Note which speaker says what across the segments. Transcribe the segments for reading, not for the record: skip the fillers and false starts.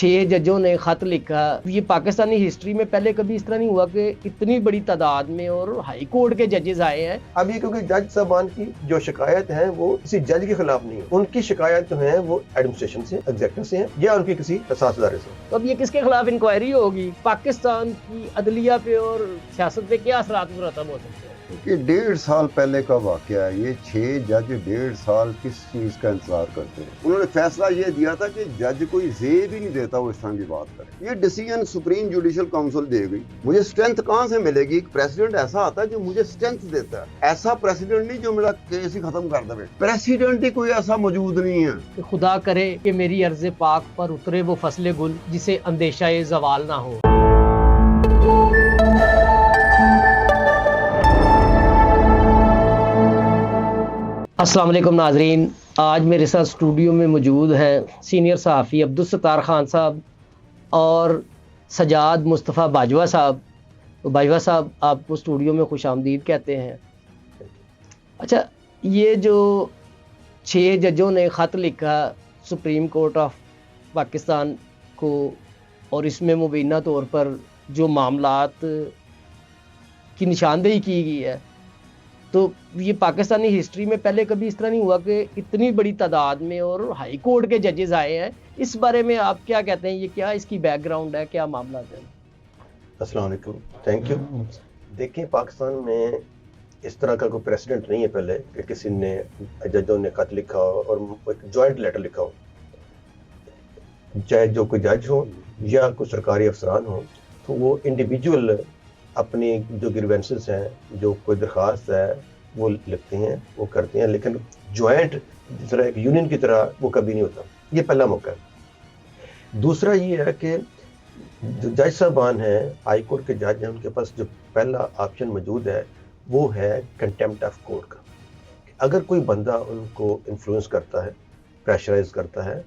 Speaker 1: 6 जजों ने खत लिखा। ये पाकिस्तानी हिस्ट्री में पहले कभी इस तरह नहीं हुआ कि इतनी बड़ी तादाद में और हाई कोर्ट के जजेस आए हैं।
Speaker 2: अब ये क्योंकि जज साहबान की जो शिकायत है वो किसी जज के खिलाफ नहीं है, उनकी शिकायत जो है वो एडमिनिस्ट्रेशन से, एग्जीक्यूटिव से है या उनकी किसी एहसास इदारे से।
Speaker 1: तो अब ये किसके खिलाफ इंक्वायरी होगी? पाकिस्तान की अदलिया पे और सियासत पे क्या असरात मुरतब हो सकते हैं?
Speaker 3: कि 1.5 साल पहले का वाकया है। ये 6 जज 1.5 साल किस चीज का इंतजार करते हैं। उन्होंने फैसला ये दिया था कि जज कोई जेब ही नहीं देता वो इस तरह की बात करे। ये डिसीजन सुप्रीम जुडिशल काउंसिल दे गई। मुझे स्ट्रेंथ कहाँ से मिलेगी? एक प्रेसिडेंट ऐसा आता है जो मुझे स्ट्रेंथ देता है, ऐसा प्रेसिडेंट नहीं जो मेरा केस ही खत्म कर दे। प्रेसिडेंट ही कोई ऐसा मौजूद नहीं है।
Speaker 1: कि खुदा करे कि मेरी अर्ज़ पाक पर उतरे वो फसले गुल जिसे अंदेशा ये ज़वाल ना हो। अस्सलाम वालेकुम नाजरीन, आज मेरे साथ स्टूडियो में मौजूद हैं सीनियर सहाफ़ी अब्दुल सत्तार ख़ान साहब और सजाद मुस्तफ़ा बाजवा साहब। तो बाजवा साहब, आपको स्टूडियो में खुश आमदीद कहते हैं। अच्छा, ये जो 6 जजों ने ख़त लिखा सुप्रीम कोर्ट ऑफ पाकिस्तान को और इसमें मुबीना तौर पर जो मामलात की निशानदेही की गई है, तो ये पाकिस्तानी हिस्ट्री में पहले कभी इस तरह नहीं हुआ कि इतनी बड़ी तादाद में और हाई कोर्ट के जजेस आए हैं। इस बारे में आप क्या कहते हैं? ये क्या इसकी बैकग्राउंड है, क्या मामला है?
Speaker 2: अस्सलाम वालेकुम, थैंक यू। देखिए, पाकिस्तान में इस तरह का कोई प्रेसिडेंट नहीं है पहले कि किसी ने जजों ने खत लिखा हो और एक जॉइंट लेटर लिखा हो, चाहे जो कोई जज हो या कोई सरकारी अफसरान हो, तो वो इंडिविजुअल अपनी जो ग्रीवेंसेस हैं, जो कोई दरख्वास्त है, वो लिखते हैं, वो करते हैं, लेकिन जॉइंट जिस तरह एक यूनियन की तरह वो कभी नहीं होता। ये पहला मौका है। दूसरा ये है कि जो जज साहबान हैं, हाई कोर्ट के जज हैं, उनके पास जो पहला ऑप्शन मौजूद है वो है कंटेम्प्ट ऑफ कोर्ट का। अगर कोई बंदा उनको इन्फ्लुएंस करता है, प्रेशराइज करता है,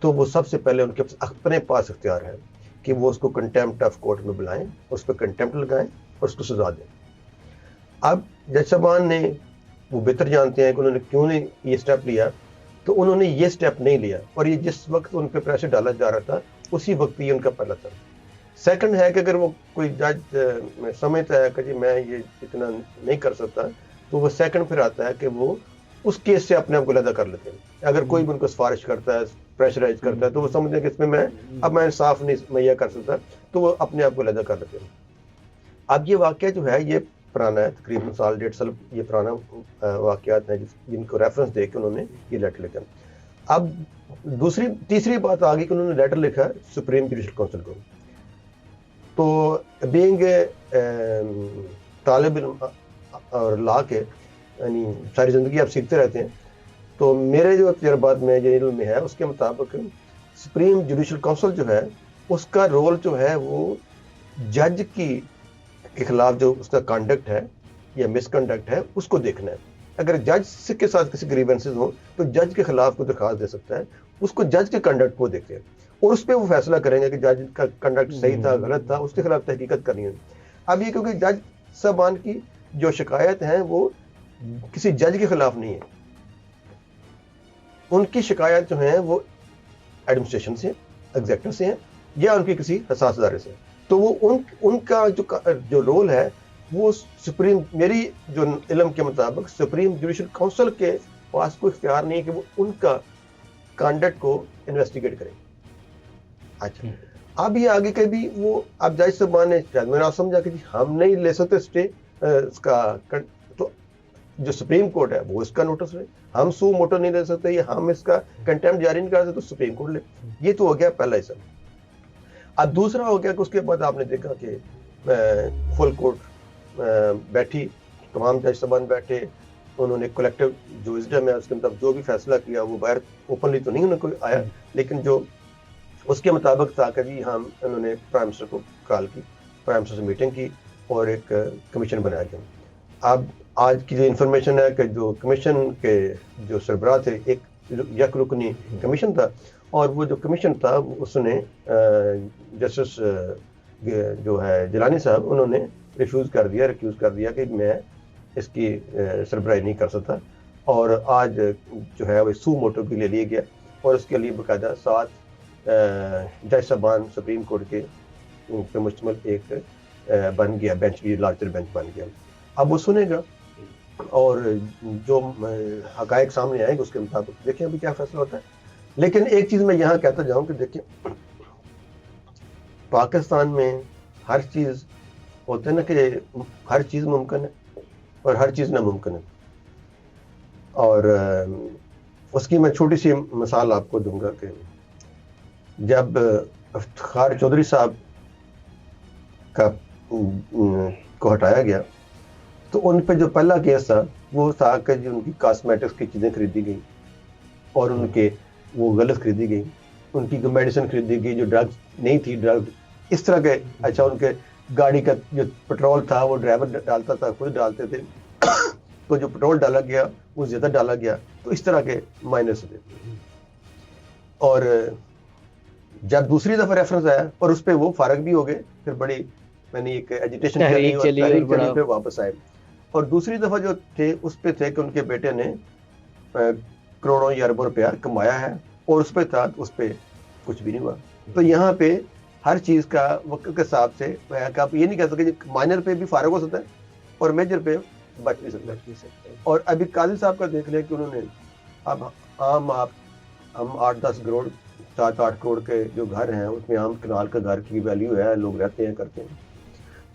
Speaker 2: तो वो सबसे पहले उनके अपने पास इख्तियार है कि वो उसको कंटेम्प्ट ऑफ कोर्ट में बुलाएं, उस पर कंटेम्प्ट लगाएं और उसको सजा दें। अब जज साहबान ने, वो बेहतर जानते हैं कि उन्होंने क्यों नहीं ये स्टेप लिया, तो उन्होंने ये स्टेप नहीं लिया और ये जिस वक्त उन पर प्रेशर डाला जा रहा था उसी वक्त ये उनका पहला था। सेकंड है कि अगर वो कोई जज समझता है कि जी मैं ये इतना नहीं कर सकता, तो वो सेकंड फिर आता है कि वो उस केस से अपने आप को अलग कर लेते हैं। अगर कोई भी उनको सिफारिश करता है, प्रेशराइज करता है, तो वो समझते हैं कि इसमें मैं इंसाफ नहीं मुहैया कर सकता, तो वो अपने आप को अलग कर लेते हैं। अब ये वाक़या जो है ये पुराना है, तकरीबन साल 1.5 साल ये पुराना वाक़यात हैं जिनको रेफरेंस दे के उन्होंने ये लेटर लिखा। अब तीसरी बात आ गई कि उन्होंने लेटर लिखा सुप्रीम जुडिशल काउंसिल को। तो बीइंग तालिब इल्म और लॉ के, यानी सारी ज़िंदगी आप सीखते रहते हैं, तो मेरे जो तजर्बात में जो इल्म में है उसके मुताबिक सुप्रीम जुडिशल काउंसिल जो है उसका रोल जो है वो जज के खिलाफ जो उसका कंडक्ट है या मिसकंडक्ट है उसको देखना है। अगर जज के साथ किसी ग्रीवेंसेस हो तो जज के खिलाफ कोई दरख्वास्त दे सकता है, उसको जज के कंडक्ट को देखते हैं और उस पर वो फैसला करेंगे कि जज का कंडक्ट सही था, गलत था, उसके खिलाफ तहकीकत करनी है। अब ये क्योंकि जज साहबान की जो शिकायत है वो किसी जज के खिलाफ नहीं है, उनकी शिकायत जो है वो एडमिनिस्ट्रेशन से, एग्जीक्यूटिव से है या उनके किसी एहसास इदारे से। तो वो उनका जो रोल है वो सुप्रीम, मेरी जो इल्म के मुताबिक सुप्रीम जुडिशल काउंसिल के पास कोई इख्तियार नहीं है कि वो उनका कंडक्ट को इन्वेस्टिगेट करें। अच्छा, अब ये आगे के भी वो, अब जज साहबान ने शायद मैंने समझा कि हम नहीं ले सकते स्टे इसका, तो जो सुप्रीम कोर्ट है वो इसका नोटिस ले, हम सू मोटो नहीं ले सकते या हम इसका कंटेम्प्ट जारी नहीं कर सकते, तो सुप्रीम कोर्ट ले। ये तो हो गया पहला हिस्सा। अब दूसरा हो गया कि उसके बाद आपने देखा कि फुल कोर्ट बैठी, तमाम जज साहबान बैठे, उन्होंने कलेक्टिव जो विजडम है उसके मतलब जो भी फैसला किया वो बाहर ओपनली तो नहीं उन्हें कोई आया, लेकिन जो उसके मुताबिक था कि जी हम, उन्होंने प्राइम मिनिस्टर को कॉल की, प्राइम मिनिस्टर से मीटिंग की और एक कमीशन बनाया गया। अब आज की जो इन्फॉर्मेशन है कि जो कमीशन के जो सरबराह थे, एक यक रुकनी कमीशन था और वो जो कमीशन था उसने जस्टिस जो है जिलानी साहब, उन्होंने रिक्यूज़ कर दिया कि मैं इसकी सरबराही नहीं कर सकता और आज जो है वो सू मोटो भी ले लिया गया और उसके लिए बाकायदा 7 जज साहबान सुप्रीम कोर्ट के पे मुश्तमिल एक बन गया बेंच, भी लार्जर बेंच बन गया। अब वो सुनेगा और जो हकायक सामने आएंगे उसके मुताबिक देखें अभी क्या फैसला होता है। लेकिन एक चीज़ मैं यहाँ कहता जाऊँ कि देखिए पाकिस्तान में हर चीज़ होता है ना कि हर चीज़ मुमकिन है और हर चीज़ नामुमकिन है। और उसकी मैं छोटी सी मिसाल आपको दूंगा कि जब इफ्तिखार चौधरी साहब का को हटाया गया तो उन पे जो पहला केस था वो था कि जो उनकी कॉस्मेटिक्स की चीज़ें खरीदी गई और उनके वो गलत खरीदी गई, उनकी मेडिसिन खरीदी गई जो ड्रग्स नहीं थी, ड्रग्स इस तरह के। अच्छा, उनके गाड़ी का जो पेट्रोल था वो ड्राइवर डालता था, खुद डालते थे तो जो पेट्रोल डाला गया वो ज़्यादा डाला गया, तो इस तरह के माइनस थे। और जब दूसरी दफ़ा रेफरेंस आया और उस पर वो फारग भी हो गए, फिर बड़ी मैंने एक एजिटेशन चली फिर वापस आए। और दूसरी दफ़ा जो थे उस पे थे कि उनके बेटे ने करोड़ों या अरबों रुपया कमाया है और उस पे था, उस पे कुछ भी नहीं हुआ। तो यहाँ पे हर चीज़ का वक्त के हिसाब से आप ये नहीं कह सकते माइनर पे भी फारग हो सकता है और मेजर पे बच नहीं सकता। और अभी काजी साहब का देख लिया कि उन्होंने अब हम 8-10 करोड़ 7-8 करोड़ के जो घर हैं उसमें आम कनाल का घर की वैल्यू है, लोग रहते हैं करते हैं,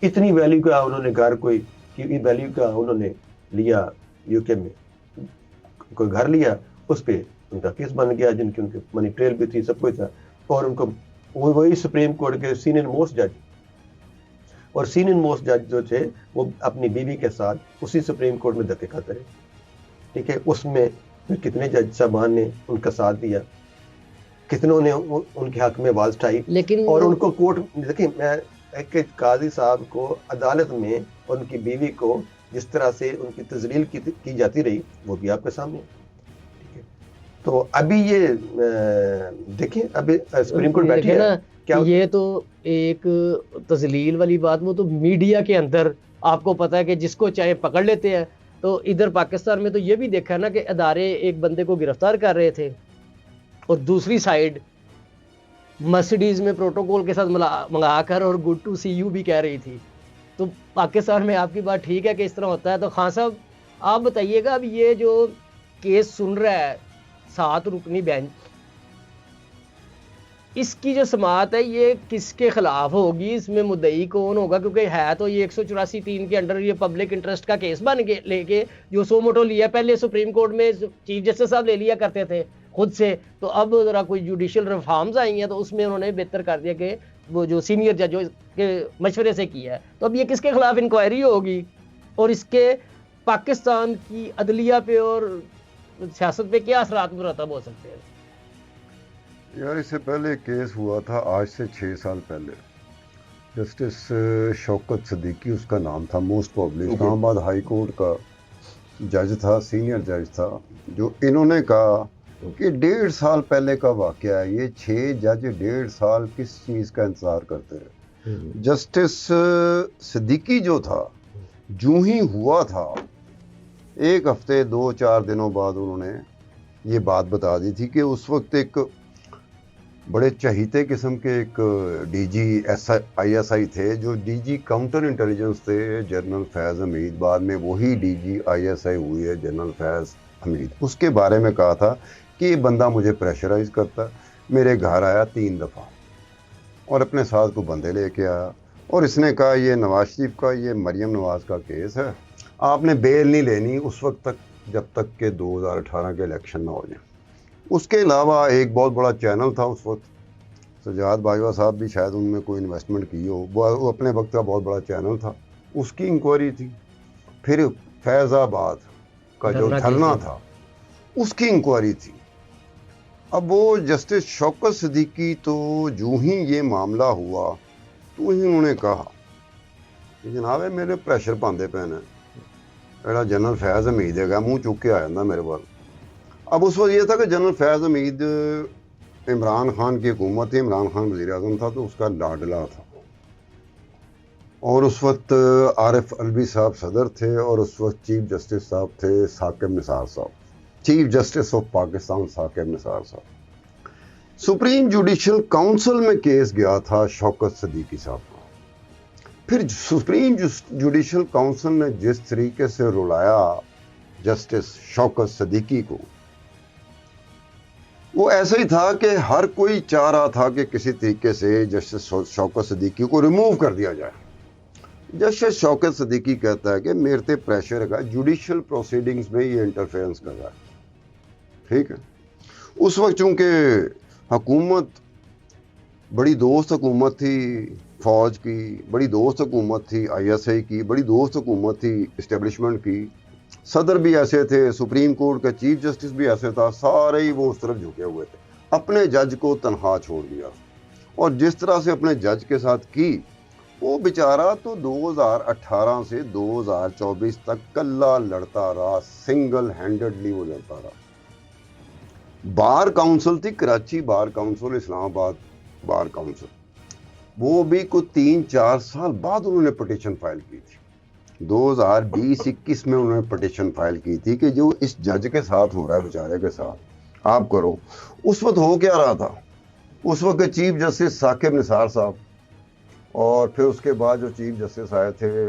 Speaker 2: इतनी वैल्यू का उन्होंने घर कोई वैल्यू का उन्होंने लिया, यूके में कोई घर लिया, उस पर उनका केस बन गया, जिनकी उनके मनी ट्रेल भी थी, सब कुछ था। और उनको वही सुप्रीम कोर्ट के सीनियर मोस्ट जज, और सीनियर मोस्ट जज जो थे वो अपनी बीवी के साथ उसी सुप्रीम कोर्ट में धक्के खाते रहे। ठीक है, उसमें कितने जज साहबान ने उनका साथ दिया, कितनों ने उनके हक में आवाज उठाई, लेकिन और उनको कोर्ट देखिए, मैं एक काजी साहब को अदालत में और उनकी बीवी को जिस तरह से उनकी तजलील की जाती रही वो भी आपके सामने। ठीक है, तो अभी ये देखिए अभी सुप्रीम कोर्ट बैठी है ना, क्या
Speaker 1: ये तो एक तजलील वाली बात, वो तो मीडिया के अंदर आपको पता है कि जिसको चाहे पकड़ लेते हैं। तो इधर पाकिस्तान में तो ये भी देखा ना कि अदारे एक बंदे को गिरफ्तार कर रहे थे और दूसरी साइड मर्सिडीज में प्रोटोकॉल के साथ मंगाकर और गुड टू सी यू भी कह रही थी। तो पाकिस्तान में आपकी बात ठीक है कि इस तरह होता है। तो खान साहब आप बताइएगा, अब ये जो केस सुन रहा है 7 रुकनी बेंच, इसकी जो समाअत है ये किसके खिलाफ होगी, इसमें मुद्दई कौन होगा? क्योंकि है तो ये 184(3) के अंडर ये पब्लिक इंटरेस्ट का केस बन के लेके जो सो मोटो लिया, पहले सुप्रीम कोर्ट में चीफ जस्टिस साहब ले लिया करते थे खुद से, तो अब जरा कोई जुडिशियल रिफॉर्म्स आई हैं तो उसमें उन्होंने बेहतर कर दिया कि वो जो सीनियर जजों के मशवरे से किया है। तो अब ये किसके खिलाफ इंक्वायरी होगी और इसके पाकिस्तान की अदलिया पे और सियासत पे क्या असरात मुरतब हो सकते हैं?
Speaker 3: यार, इससे पहले केस हुआ था आज से 6 साल पहले, जस्टिस शौकत सिद्दीकी उसका नाम था, most popular Islamabad high court का जज था, सीनियर जज था, जो इन्होंने कहा कि 1.5 साल पहले का वाकया है, ये 6 जज 1.5 साल किस चीज़ का इंतज़ार करते हैं। जस्टिस सिद्दीकी जो था, जूं ही हुआ था 1 हफ्ते 2-4 दिनों बाद उन्होंने ये बात बता दी थी कि उस वक्त एक बड़े चहीते किस्म के एक डीजी ISI थे, जो डीजी काउंटर इंटेलिजेंस थे, जनरल फैज़ हमीद, बाद में वही डीजी ISI हुई है जनरल फैज़ हमीद। उसके बारे में कहा था कि ये बंदा मुझे प्रेशराइज करता, मेरे घर आया 3 दफ़ा और अपने साथ को बंदे लेके आया और इसने कहा ये नवाज शरीफ का, ये मरियम नवाज का केस है, आपने बेल नहीं लेनी उस वक्त तक जब तक के 2018 के इलेक्शन ना हो जाए। उसके अलावा एक बहुत बड़ा चैनल था उस वक्त, सजाद बाजवा साहब भी शायद उनमें कोई इन्वेस्टमेंट की हो, वो अपने वक्त का बहुत बड़ा चैनल था, उसकी इंक्वायरी थी। फिर फैज़ाबाद का जो धरना था उसकी इंक्वायरी थी। अब वो जस्टिस शौकत सिद्दीकी तो जो ही ये मामला हुआ तो ही उन्होंने कहा कि जनाब मेरे प्रेशर पाते पे ने, एड़ा जनरल फैज़ हमीद है मुँह चुक के आ जाता मेरे पास। अब उस वक्त ये था कि जनरल फैज़ हमीद इमरान खान की हुकूमत थी, इमरान खान वज़ीर-ए-आज़म था तो उसका लाडला था, और उस वक्त आरिफ अलवी साहब सदर थे और उस वक्त चीफ जस्टिस साहब थे साकिब निसार साहब, chief justice of Pakistan Saqib Nisar साहब। सुप्रीम जुडिशल काउंसिल में केस गया था शौकत सदीकी साहब का। फिर सुप्रीम जुडिशल काउंसिल ने जिस तरीके से रुलाया जस्टिस शौकत सदीकी को, वो ऐसा ही था कि हर कोई चाह रहा था कि किसी तरीके से जस्टिस शौकत सदीकी को रिमूव कर दिया जाए। जस्टिस शौकत सदीकी कहता है कि मेरे पे प्रेशर है, जुडिशल प्रोसीडिंग्स में ये इंटरफेरेंस कर रहा है। ठीक है, उस वक्त चूंकि हुकूमत बड़ी दोस्त हुकूमत थी फौज की, बड़ी दोस्त हुकूमत थी ISI की, बड़ी दोस्त हुकूमत थी इस्टेब्लिशमेंट की, सदर भी ऐसे थे, सुप्रीम कोर्ट का चीफ जस्टिस भी ऐसे था, सारे ही वो उस तरफ झुके हुए थे। अपने जज को तनहा छोड़ दिया और जिस तरह से अपने जज के साथ की, वो बेचारा तो 2018 से 2024 तक कल्ला लड़ता रहा, सिंगल हैंडेडली वो लड़ता रहा। बार काउंसिल थी, Karachi bar council, Islamabad bar council, वो भी कुछ 3-4 साल बाद उन्होंने पिटीशन फाइल की थी। 2020-21 में उन्होंने पिटीशन फाइल की थी कि जो इस जज के साथ हो रहा है बेचारे के साथ आप करो। उस वक्त हो क्या रहा था, उस वक्त चीफ जस्टिस साकिब निसार साहब और फिर उसके बाद जो चीफ जस्टिस आए थे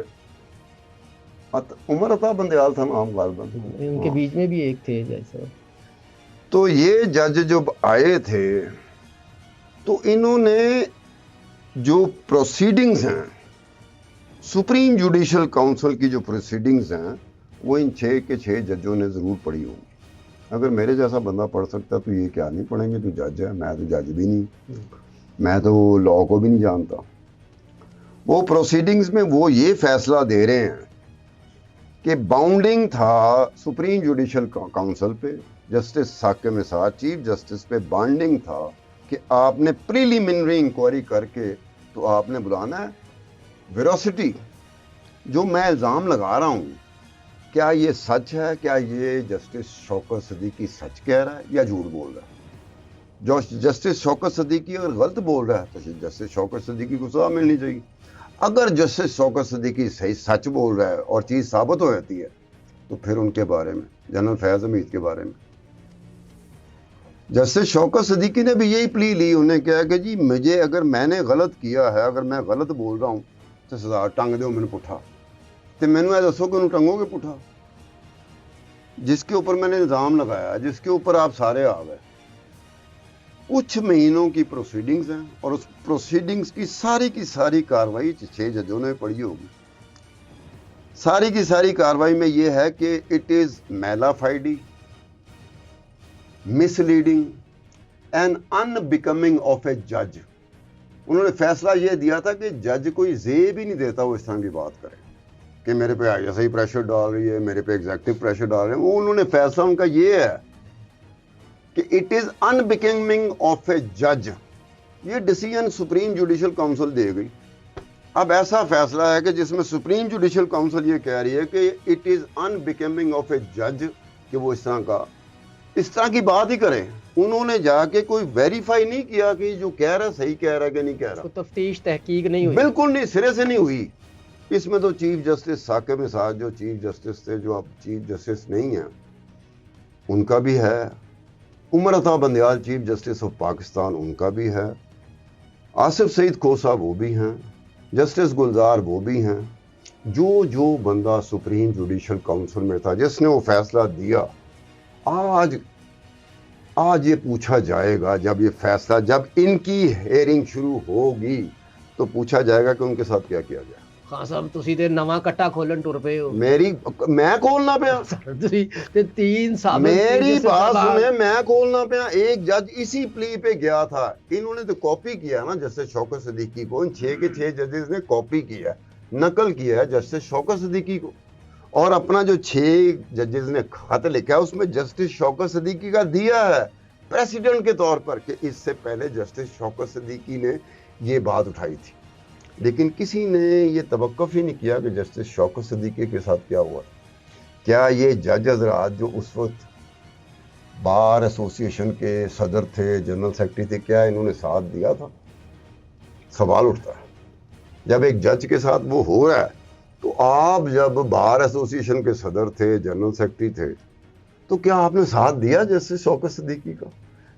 Speaker 3: उमर अता बंदयाल था नाम गालिबन,
Speaker 1: उनके बीच में भी एक थे जैसे।
Speaker 3: तो ये जज जब आए थे तो इन्होंने जो प्रोसीडिंग्स हैं, सुप्रीम जुडिशल काउंसिल की जो प्रोसीडिंग्स हैं, वो इन 6 के 6 जजों ने ज़रूर पढ़ी होंगी। अगर मेरे जैसा बंदा पढ़ सकता तो ये क्या नहीं पढ़ेंगे, तो जज है, मैं तो जज भी नहीं, मैं तो लॉ को भी नहीं जानता। वो प्रोसीडिंग्स में वो ये फैसला दे रहे हैं कि बाउंडिंग था सुप्रीम जुडिशल काउंसिल पे, justice Saqib Nisar chief justice पे बाउंडिंग था कि आपने प्रीलिमिनरी इंक्वायरी करके तो आपने बुलाना है, वेरोसिटी जो मैं इल्ज़ाम लगा रहा हूँ क्या ये सच है, क्या ये जस्टिस शौकत सदीकी सच कह रहा है या झूठ बोल रहा है। जो जस्टिस शौकत सदीकी अगर गलत बोल रहा है तो जस्टिस शौकत सदीकी को सजा मिलनी चाहिए। अगर जस्टिस शौकत सदीकी सही सच बोल रहा है और चीज़ साबित हो जाती है तो फिर उनके बारे में, जनरल फैज़ हमीद के बारे में, जस्टिस शौकत सदीकी ने भी यही प्ली ली। उन्हें कहा कि जी मुझे अगर मैंने गलत किया है, अगर मैं गलत बोल रहा हूँ तो सजा टंग दो मैंने पुठा, तो मैनू दसो कि टंगोगे पुठा, जिसके ऊपर मैंने इल्ज़ाम लगाया, जिसके ऊपर आप सारे आ गए। कुछ महीनों की प्रोसीडिंग्स हैं और उस प्रोसीडिंग्स की सारी कार्रवाई 6 जजों ने पढ़ी होगी। सारी की सारी कार्रवाई में यह है कि it is mala fide, misleading and unbecoming of a जज। उन्होंने फैसला यह दिया था कि जज कोई जेब ही नहीं देता वो इस तरह की बात करे कि मेरे पे ISI प्रेशर डाल रही है, मेरे पे एग्जीक्यूटिव प्रेशर डाल रहे हैं। वो उन्होंने फैसला उनका ये है कि it is unbecoming of a जज। ये डिसीजन सुप्रीम जुडिशल काउंसिल दे गई। अब ऐसा फैसला है कि जिसमें सुप्रीम जुडिशल काउंसिल ये कह रही है कि it is unbecoming of a जज कि वो इस तरह की बात ही करें। उन्होंने जाके कोई वेरीफाई नहीं किया कि जो कह रहा है सही कह रहा है कि नहीं कह रहा,
Speaker 1: तफ्तीश तहकीक नहीं हुई,
Speaker 3: बिल्कुल नहीं, सिरे से नहीं हुई। इसमें तो चीफ जस्टिस साकिब निसार जो चीफ जस्टिस थे, जो अब चीफ जस्टिस नहीं है, उनका भी है। Umar Ata Bandial chief justice of Pakistan उनका भी है। आसिफ सईद खोसा वो भी हैं, जस्टिस गुलजार वो भी हैं। जो बंदा सुप्रीम जुडिशल काउंसिल में था, जिसने वो फैसला दिया, आज ये पूछा जाएगा, जब ये फैसला, जब इनकी हेयरिंग शुरू होगी तो पूछा जाएगा कि उनके साथ क्या किया गया।
Speaker 1: खान साहब तुसी ते नवा कट्टा खोलन टुर पे हो।
Speaker 3: मैं खोलना पिया,
Speaker 1: तुसी ते 3 साल
Speaker 3: मेरी बात सुने, मैं खोलना पिया। एक जज इसी प्ली पे गया था, इन्होंने तो कॉपी किया ना जस्टिस शौकत सदीकी को। इन 6 के 6 जजेस ने कॉपी किया, नकल किया है जस्टिस शौकत सदीकी को, और अपना जो 6 जजेस ने खत लिखा है उसमें जस्टिस शौकत सदीकी का दिया है प्रेसिडेंट के तौर पर कि इससे पहले जस्टिस शौकत सदीकी ने ये बात उठाई थी। लेकिन किसी ने ये तवक्कुफ ही नहीं किया कि जस्टिस शौकत सदीकी के साथ क्या हुआ। क्या ये जज हजरात जो उस वक्त बार एसोसिएशन के सदर थे, जनरल सेक्रेटरी थे, क्या इन्होंने साथ दिया था? सवाल उठता है। जब एक जज के साथ वो हो रहा है तो आप जब बार एसोसिएशन के सदर थे, जनरल सेक्रेटरी थे, तो क्या आपने साथ दिया जस्टिस शौकत सदीकी का?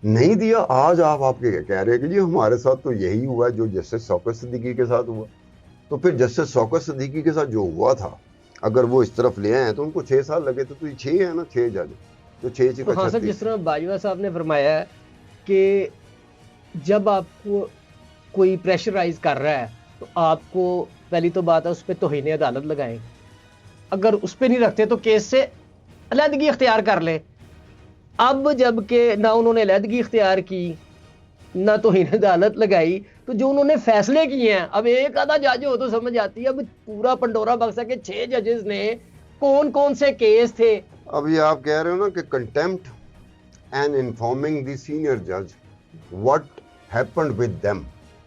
Speaker 3: نہیں دیا. آج آپ کے کہہ رہے ہیں کہ جی ہمارے ساتھ تو یہی ہوا ہے جو جسٹس شوکت صدیقی کے ساتھ ہوا. تو پھر جسٹس شوکت صدیقی کے ساتھ جو ہوا تھا اگر وہ اس طرف لے آئے تو ان کو 6 سال لگے تھے. تو یہ 6 ہے نا, 6 جج تو 6
Speaker 1: تو ہاں سر، جس طرح باجوہ صاحب نے فرمایا ہے کہ جب آپ کو کوئی پریشرائز کر رہا ہے تو آپ کو پہلی تو بات ہے اس پہ توہین عدالت لگائیں. اگر اس پہ نہیں رکھتے تو کیس سے علیحدگی اختیار کر لیں. اب جب کہ نہ انہوں نے علیحدگی اختیار کی نہ توہین عدالت لگائی، تو جو انہوں نے فیصلے کیے ہیں، اب ایک آدھا جج ہو تو سمجھ آتی ہے. اب پورا پنڈورا باکس ہے کہ 6 ججز نے کون سے کیس تھے.
Speaker 3: اب یہ آپ کہہ رہے ہو نا کہ contempt and informing the senior جج واٹ ہیپنڈ ود دیم.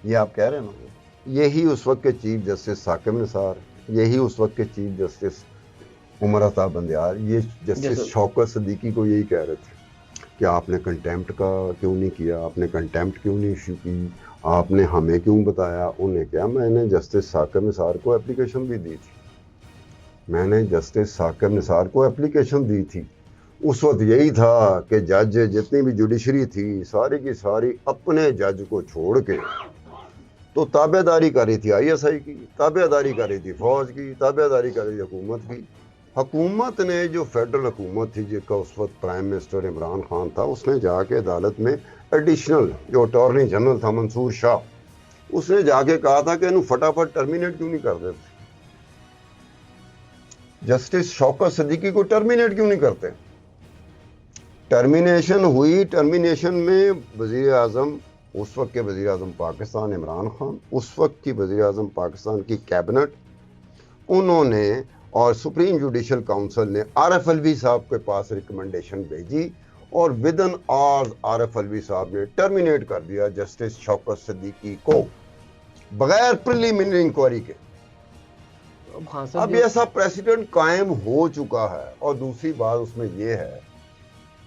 Speaker 3: یہ آپ کہہ رہے ہیں نا, یہی اس وقت کے چیف جسٹس ثاقب نثار, یہی اس وقت کے چیف جسٹس عمر اطاف بندیال, یہ جسٹس شوکت صدیقی کو یہی کہہ رہے تھے کہ آپ نے کنٹمپٹ کا کیوں نہیں کیا, آپ نے کنٹمپٹ کیوں نہیں ایشو کی, آپ نے ہمیں کیوں بتایا. انہیں کیا, میں نے جسٹس ثاقب نثار کو اپلیکیشن بھی دی تھی, میں نے جسٹس ثاقب نثار کو اپلیکیشن دی تھی. اس وقت یہی تھا کہ جج جتنی بھی جوڈیشری تھی ساری کی ساری اپنے جج کو چھوڑ کے تو تابع داری کر رہی تھی ISI کی, تابع داری کر رہی تھی فوج کی, تابع داری کر رہی تھی حکومت کی. حکومت نے جو فیڈرل حکومت تھی جس کا اس وقت پرائم منسٹر عمران خان تھا, اس نے جا کے عدالت میں ایڈیشنل جو اٹارنی جنرل تھا منصور شاہ, اس نے جا کے کہا تھا کہ انہوں فٹافٹ ٹرمینیٹ کیوں نہیں کر دیتے, جسٹس شوکت صدیقی کو ٹرمینیٹ کیوں نہیں کرتے. ٹرمینیشن ہوئی, ٹرمینیشن میں وزیر اعظم, اس وقت کے وزیر اعظم پاکستان عمران خان, اس وقت کی وزیر اعظم پاکستان کی کیبنٹ, انہوں نے اور سپریم جوڈیشل کاؤنسل نے RF الوی صاحب کے پاس ریکمنڈیشن بھیجی اور ودن آورز RF الوی صاحب نے ٹرمینیٹ کر دیا جسٹس شوکت صدیقی کو بغیر پریلیمنری انکوائری کے. اب ایسا پریسیڈنٹ قائم ہو چکا ہے. اور دوسری بات اس میں یہ ہے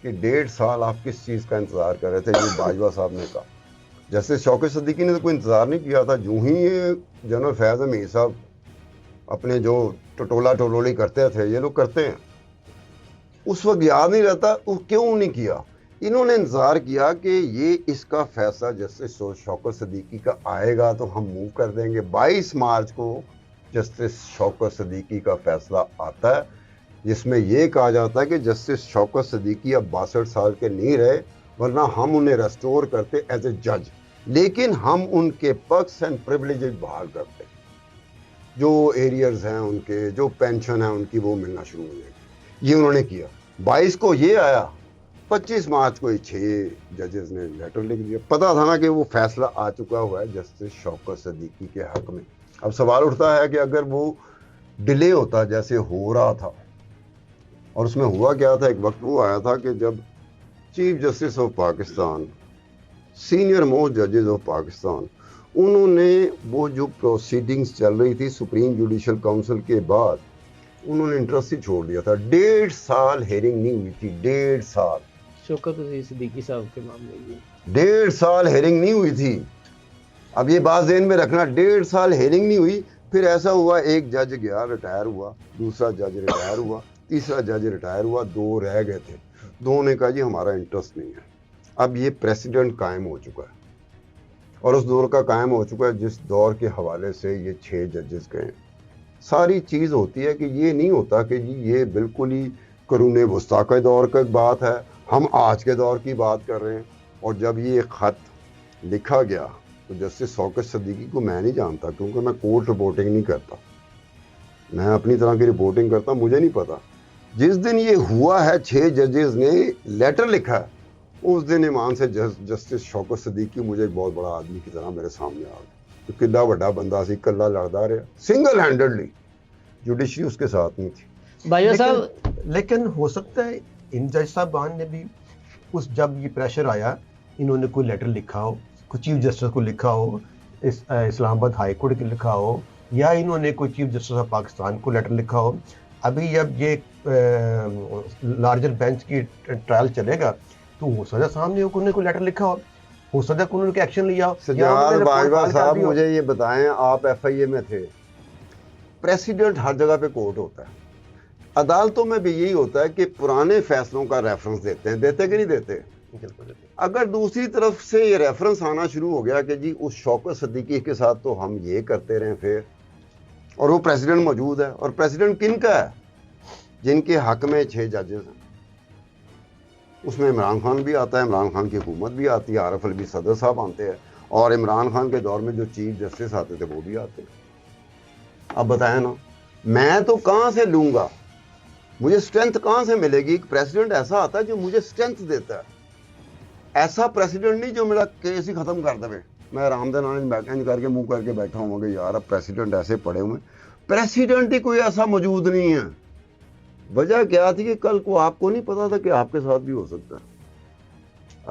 Speaker 3: کہ 1.5 سال آپ کس چیز کا انتظار کر رہے تھے, جو باجوہ صاحب نے کہا. جسٹس شوکت صدیقی نے تو کوئی انتظار نہیں کیا تھا. جو ہی یہ جنرل فیاض امیر صاحب اپنے جو ٹٹولا ٹولولی کرتے تھے, یہ لوگ کرتے ہیں, اس وقت یاد نہیں رہتا وہ کیوں نہیں کیا. انہوں نے انتظار کیا کہ یہ اس کا فیصلہ جسٹس شوکت صدیقی کا آئے گا تو ہم موو کر دیں گے. 22 مارچ کو جسٹس شوکت صدیقی کا فیصلہ آتا ہے جس میں یہ کہا جاتا ہے کہ جسٹس شوکت صدیقی اب 62 سال کے نہیں رہے, ورنہ ہم انہیں ریسٹور کرتے ایز اے جج, لیکن ہم ان کے پرکس اینڈ پریولیجز بحال کرتے, جو ایریئرز ہیں ان کے, جو پینشن ہے ان کی, وہ ملنا شروع ہو جائے گی. یہ انہوں نے کیا. 22 کو یہ آیا, 25 مارچ کو 6 ججز نے لیٹر لکھ دیا. پتا تھا نا کہ وہ فیصلہ آ چکا ہوا ہے جسٹس شوکت صدیقی کے حق میں. اب سوال اٹھتا ہے کہ اگر وہ ڈیلے ہوتا جیسے ہو رہا تھا, اور اس میں ہوا کیا تھا, ایک وقت وہ آیا تھا کہ جب chief justice of Pakistan, senior most ججز آف پاکستان, انہوں نے وہ جو پروسیڈنگز چل رہی تھی سپریم جوڈیشل کاؤنسل کے بعد, انہوں نے انٹرسٹ ہی چھوڑ دیا تھا. 1.5 سال ہیئرنگ نہیں ہوئی تھی, 1.5 سال.
Speaker 1: شوکت صدیقی صاحب کے معاملے میں
Speaker 3: 1.5 سال ہیئرنگ نہیں ہوئی تھی. اب یہ بات ذہن میں رکھنا, 1.5 سال ہیئرنگ نہیں ہوئی. پھر ایسا ہوا, ایک جج گیا ریٹائر ہوا, دوسرا جج ریٹائر ہوا, تیسرا جج ریٹائر ہوا, 2 رہ گئے تھے. 2 نے کہا جی ہمارا انٹرسٹ نہیں ہے. اب یہ پریسیڈنٹ قائم ہو چکا ہے, اور اس دور کا قائم ہو چکا ہے جس دور کے حوالے سے یہ 6 ججز گئے. ساری چیز ہوتی ہے کہ یہ نہیں ہوتا کہ جی یہ بالکل ہی قرون وسطیٰ کے دور کا بات ہے, ہم آج کے دور کی بات کر رہے ہیں. اور جب یہ خط لکھا گیا تو جسٹس شوکت صدیقی کو میں نہیں جانتا, کیونکہ میں کورٹ رپورٹنگ نہیں کرتا, میں اپنی طرح کی رپورٹنگ کرتا, مجھے نہیں پتا. جس دن یہ ہوا ہے 6 ججز نے لیٹر لکھا ہے, اس دن ایمان سے جسٹس شوکت صدیقی مجھے ایک بہت بڑا آدمی کی طرح میرے سامنے آ گیا. تو کلا بڑا بندہ سی, کلا لڑتا رہا, سنگل ہینڈڈلی, جوڈیشری اس کے ساتھ نہیں تھی.
Speaker 1: بھائی صاحب,
Speaker 2: لیکن ہو سکتا ہے ان جج صاحبان نے بھی اس جب یہ پریشر آیا, انہوں نے کوئی لیٹر لکھا ہو, کوئی چیف جسٹس کو لکھا ہو, اسلام آباد ہائی کورٹ کو لکھا ہو, یا انہوں نے کوئی چیف جسٹس آف پاکستان کو لیٹر لکھا ہو. ابھی جب یہ لارجر بینچ کی ٹرائل چلے گا تو ہو سکتا سامنے انہوں نے کوئی لیٹر لکھا ہو سکتا ہے انہوں نے ایکشن لیا ہو.
Speaker 3: سجاد باجوہ صاحب مجھے یہ بتائیں, آپ FIA میں تھے, پریسیڈنٹ ہر جگہ پہ کورٹ ہوتا ہے, عدالتوں میں بھی یہی ہوتا ہے کہ پرانے فیصلوں کا ریفرنس دیتے ہیں, دیتے کہ نہیں دیتے,
Speaker 2: بالکل
Speaker 3: اگر دوسری طرف سے یہ ریفرنس آنا شروع ہو گیا کہ جی اس شوکت صدیقی کے ساتھ تو ہم یہ کرتے رہے پھر، اور وہ پریزیڈنٹ موجود ہے، اور پریزیڈنٹ کن کا ہے؟ جن کے حق میں 6 ججز ہیں، اس میں عمران خان بھی آتا ہے، عمران خان کی حکومت بھی آتی ہے، عارف الوی صدر صاحب آتے ہیں، اور عمران خان کے دور میں جو چیف جسٹس آتے تھے وہ بھی آتے ہیں۔ اب بتائیں نا، میں تو کہاں سے لوں گا؟ مجھے اسٹرینتھ کہاں سے ملے گی؟ ایک پریزیڈنٹ ایسا آتا ہے جو مجھے اسٹرینتھ دیتا ہے، ایسا پریزیڈنٹ نہیں جو میرا کیس ہی ختم کر دے۔ میں آرام دہ کر کے منہ کر کے بیٹھا ہوں کہ یار اب پریزیڈنٹ ایسے پڑے ہوئے، پریزیڈنٹ ہی کوئی ایسا موجود نہیں ہے۔ وجہ کیا تھی کہ کل کو آپ کو نہیں پتا تھا کہ آپ کے ساتھ بھی ہو سکتا ہے۔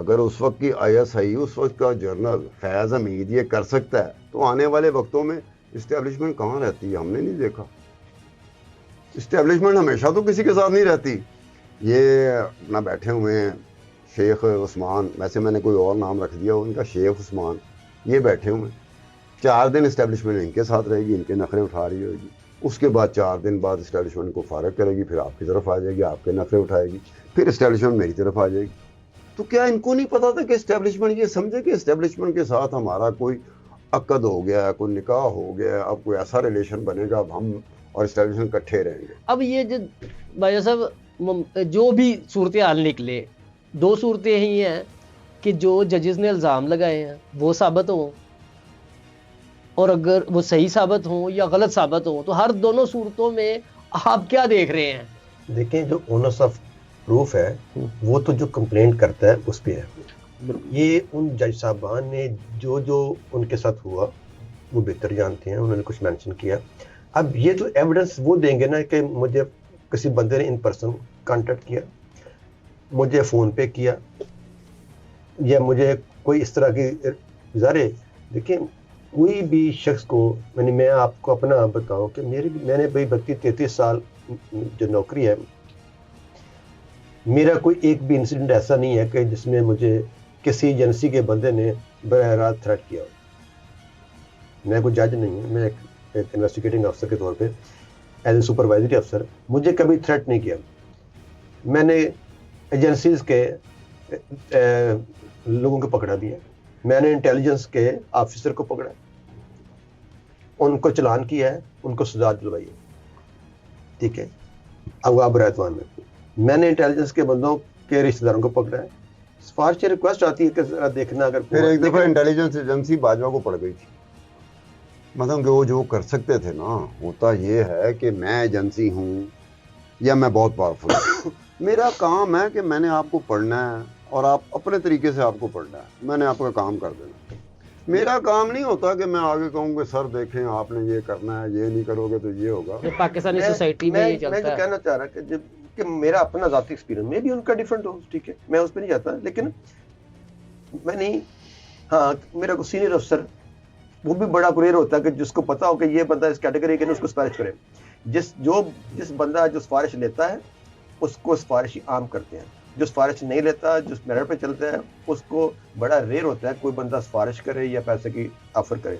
Speaker 3: اگر اس وقت کی ISI، اس وقت کا جرنل فیض حمید یہ کر سکتا ہے تو آنے والے وقتوں میں اسٹیبلشمنٹ کہاں رہتی ہے؟ ہم نے نہیں دیکھا۔ اسٹیبلشمنٹ ہمیشہ تو کسی کے ساتھ نہیں رہتی۔ یہ اپنا بیٹھے ہوئے ہیں شیخ عثمان، ویسے میں نے کوئی اور نام رکھ دیا ان کا، شیخ عثمان، یہ بیٹھے ہوئے ہیں 4 دن اسٹیبلشمنٹ ان کے ساتھ رہے گی، ان کے نخرے اٹھا رہی ہوگی، اس کے بعد 4 دن بعد اسٹیبلشمنٹ کو فارغ کرے گی، پھر آپ کی طرف آ جائے گی، آپ کے نخرے اٹھائے گی، پھر اسٹیبلشمنٹ میری طرف آ جائے گی۔ تو کیا ان کو نہیں پتا تھا کہ اسٹیبلشمنٹ یہ سمجھے کہ اسٹیبلشمنٹ کے ساتھ ہمارا کوئی عقد ہو گیا ہے، کوئی نکاح ہو گیا ہے، اب کوئی ایسا ریلیشن بنے گا، اب ہم اور اسٹیبلشمنٹ کٹھے رہیں گے؟
Speaker 1: اب یہ جو بھائی صاحب جو بھی صورتحال نکلے، 2 صورتیں ہی ہیں کہ جو ججز نے الزام لگائے ہیں وہ ثابت ہوں، اور اگر وہ صحیح ثابت ہوں یا غلط ثابت ہوں، تو ہر دونوں صورتوں میں آپ کیا دیکھ رہے ہیں؟
Speaker 2: دیکھیں جو اونرس آف پروف ہے وہ تو جو کمپلینٹ کرتا ہے اس پہ ہے۔ یہ ان جج صاحبان نے جو ان کے ساتھ ہوا وہ بہتر جانتے ہیں، انہوں نے کچھ مینشن کیا۔ اب یہ تو ایویڈنس وہ دیں گے نا کہ مجھے کسی بندے نے ان پرسن کانٹیکٹ کیا، مجھے فون پہ کیا، یا مجھے کوئی اس طرح کی ظاہر۔ دیکھیں کوئی بھی شخص کو، میں آپ کو اپنا بتاؤں کہ میں نے بھائی 32-33 سال جو نوکری ہے، میرا کوئی ایک بھی انسیڈنٹ ایسا نہیں ہے کہ جس میں مجھے کسی ایجنسی کے بندے نے براہ راست تھریٹ کیا ہو۔ میں کوئی جج نہیں ہوں، میں ایک انویسٹیگیٹنگ افسر کے طور پہ ایز اے سپروائزری افسر، مجھے کبھی تھریٹ نہیں کیا۔ میں نے ایجنسیز کے لوگوں کو پکڑا دیا، میں نے انٹیلیجنس کے آفیسر کو پکڑا، ان کو چلان کیا ہے، ان کو سزا دلوائی ہے، ٹھیک ہے، اب برائتوان میں نے انٹیلیجنس کے بندوں کے رشتہ داروں کو پکڑا ہے۔ سفارش ریکویسٹ آتی ہے کہ ذرا دیکھنا، اگر
Speaker 3: پھر ایک دفعہ انٹیلیجنس ایجنسی باجوہ کو پڑ گئی تھی، مطلب کہ وہ جو کر سکتے تھے نا، ہوتا یہ ہے کہ میں ایجنسی ہوں یا میں بہت پاورفل ہوں، میرا کام ہے کہ میں نے آپ کو پڑھنا ہے اور آپ اپنے طریقے سے آپ کو پڑھنا ہے، میں نے آپ کا کام کر دینا۔ میرا کام نہیں ہوتا کہ میں آگے کہوں کہ سر دیکھیں آپ نے یہ کرنا ہے، یہ نہیں کرو گے تو یہ ہوگا۔
Speaker 1: پاکستانی سوسائٹی میں یہ
Speaker 2: میں
Speaker 1: چلتا
Speaker 2: جو
Speaker 1: ہے۔
Speaker 2: کہنا چاہ رہا کہ میرا اپنا ذاتی ایکسپیرینس میں بھی ان کا ڈیفرنٹ ہو، ٹھیک ہے، میں اس پہ نہیں جاتا، لیکن میں نہیں، ہاں میرا کوئی سینئر افسر وہ بھی بڑا کوریئر ہوتا ہے کہ جس کو پتا ہو کہ یہ بندہ اس کیٹیگری کے، اس کو سفارش کرے، جس بندہ جو سفارش لیتا ہے اس کو سفارش عام کرتے ہیں، جو سفارش نہیں لیتا، جس میرٹ پہ چلتا ہے، اس کو بڑا ریئر ہوتا ہے کوئی بندہ سفارش کرے یا پیسے کی آفر کرے۔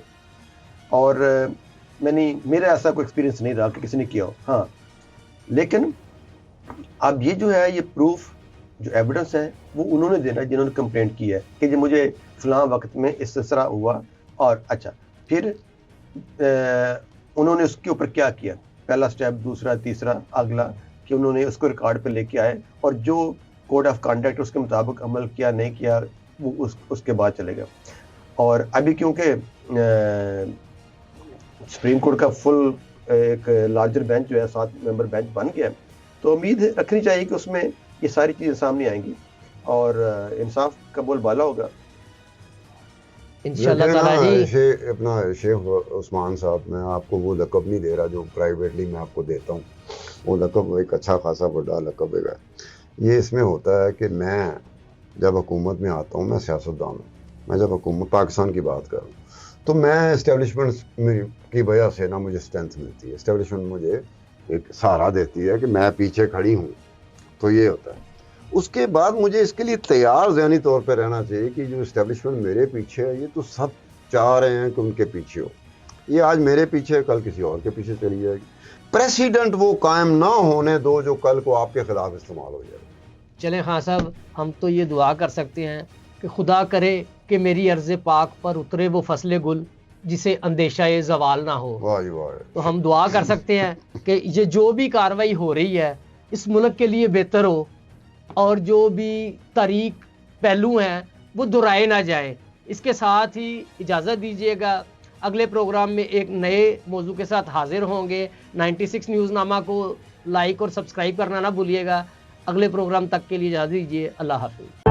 Speaker 2: اور میرا ایسا کوئی ایکسپیرینس نہیں رہا کہ کسی نے کیا ہو، ہاں، لیکن اب یہ جو ہے، یہ پروف جو ایویڈنس ہے وہ انہوں نے دینا جنہوں نے کمپلینٹ کی ہے کہ جی مجھے فلاں وقت میں اس طرح ہوا، اور اچھا پھر انہوں نے اس کے اوپر کیا کیا، پہلا سٹیپ، دوسرا، تیسرا، اگلا، کہ انہوں نے اس کو ریکارڈ پہ لے کے آئے، اور جو کوڈ آف کانڈکٹ اس کے مطابق عمل کیا نہیں کیا وہ اس کے بعد چلے گا۔ اور ابھی کیونکہ سپریم کورٹ کا فل ایک لارجر بینچ جو ہے 7 ممبر بینچ بن گیا ہے، تو امید رکھنی چاہیے کہ اس میں یہ ساری چیزیں سامنے آئیں گی اور انصاف کا بول بالا ہوگا
Speaker 1: انشاءاللہ تعالیٰ جی۔
Speaker 3: اپنا شیخ عثمان صاحب، میں آپ کو وہ لقب نہیں دے رہا جو پرائیویٹلی میں آپ کو دیتا ہوں، وہ لقب ایک اچھا خاصا بڑا لقب ہے۔ یہ اس میں ہوتا ہے کہ میں جب حکومت میں آتا ہوں، میں سیاستدان ہوں، میں جب حکومت پاکستان کی بات کروں تو میں اسٹیبلشمنٹ کی وجہ سے نا مجھے اسٹرینتھ ملتی ہے، اسٹیبلشمنٹ مجھے ایک سہارا دیتی ہے کہ میں پیچھے کھڑی ہوں، تو یہ ہوتا ہے۔ اس کے بعد مجھے اس کے لیے تیار ذہنی طور پہ رہنا چاہیے کہ جو اسٹیبلشمنٹ میرے پیچھے ہے، یہ تو سب چاہ رہے ہیں کہ ان کے پیچھے ہو، یہ آج میرے پیچھے ہے، کل کسی اور کے پیچھے چلی جائے گی۔ پریسیڈنٹ وہ قائم نہ ہونے دو جو کل کو آپ کے خلاف استعمال ہو جائے،
Speaker 1: چلیں خان صاحب، ہم تو یہ دعا کر سکتے ہیں کہ خدا کرے کہ میری ارض پاک پر اترے وہ فصل گل جسے اندیشہ زوال نہ ہو.
Speaker 3: واہ واہ.
Speaker 1: تو ہم دعا کر سکتے ہیں کہ یہ جو بھی کارروائی ہو رہی ہے اس ملک کے لیے بہتر ہو، اور جو بھی تاریک پہلو ہیں وہ دہرائے نہ جائیں. اس کے ساتھ ہی اجازت دیجیے گا، اگلے پروگرام میں ایک نئے موضوع کے ساتھ حاضر ہوں گے. 96 نیوز نامہ کو لائک اور سبسکرائب کرنا نہ بھولیے گا. اگلے پروگرام تک کے لیے اجازت دیجیے. اللہ حافظ.